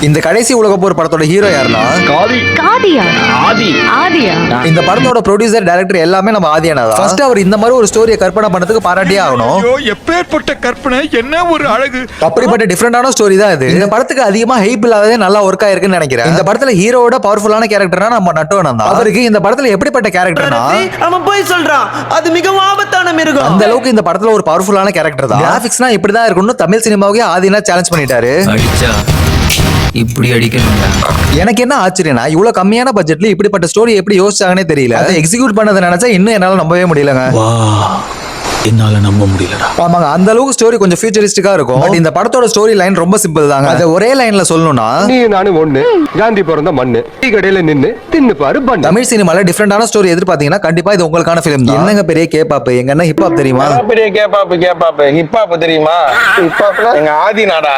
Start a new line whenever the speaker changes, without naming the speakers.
இந்த கடைசி உலக போர் படத்தோட ஹீரோ யாருன்னா இந்த படத்தோட ப்ரொடியூசர் டைரக்டர் எல்லாமே நம்ம ஆதியானா தான். ஃபர்ஸ்ட் அவர் இந்த மாதிரி ஒரு ஸ்டோரியை கற்பனை பண்ணதுக்கு பாராட்டியே ஆகணும்.
எப்பேற்பட்ட கற்பனை, என்ன ஒரு அழகு.
அப்படிப்பட்ட டிஃபரெண்டான ஸ்டோரி தான் இது. இந்த படத்துக்கு அதிகமா ஹைப் இல்லாததே நல்லா ஒர்க் ஆயிருக்குன்னு நினைக்கிறேன். இந்த படத்துல ஹீரோவோட பவர்ஃபுல்லான கேரக்டர்னா நம்ம நட்டுவனம் தான். அவருக்கு இந்த படத்துல எப்படிப்பட்ட கேரக்டர்னா
அவன் போய் சொல்றான், அது மிகவும் ஆபத்தான மிருகம்.
அந்த அளவுக்கு இந்த படத்துல ஒரு பவர்ஃபுல்லான கேரக்டர் தான். கிராபிக்ஸ்னா இப்படிதான் இருக்கும்னு தமிழ் சினிமாவுக்கே ஆதினா சேலஞ்ச் பண்ணிட்டாரு.
இப்படி அடிக்கணும்டா.
எனக்கு என்ன ஆச்சரியனா இவ்வளவு கம்மியான பட்ஜெட்ல இப்படிப்பட்ட ஸ்டோரி எப்படி யோசிச்சாங்கன்னே தெரியல. அதை எக்ஸிக்யூட் பண்ணதை நினைச்சா இன்னும் என்னால நம்பவே முடியலங்க.
என்னால நம்ப முடியலடா.
ஆமாங்க, அந்த அளவுக்கு ஸ்டோரி கொஞ்சம் ஃபியூச்சரிஸ்டிக்கா இருக்கும். பட் இந்த படத்தோட ஸ்டோரி லைன் ரொம்ப சிம்பிள் தாங்க. அதை ஒரே லைன்ல சொல்லணும்னா,
நீ நானும் ஒண்ணு, காந்தி பிறந்த மண்ணு, டீ கடையில நின்னு தின்னு பாரு பண்ணு.
தமிழ் சினிமால டிஃபரெண்டான ஸ்டோரி எதிர்பார்த்தீங்கன்னா கண்டிப்பா இது உங்களுக்கான ஃபிலிம் தான். என்னங்க பெரிய கேபாப், எங்க என்ன ஹிப்ஹாப் தெரியுமா?
பெரிய கேப்பாப்பு ஹிப்ஹாப் தெரியுமா? ஹிப்ஹாப்ல எங்க ஆதி நாடா.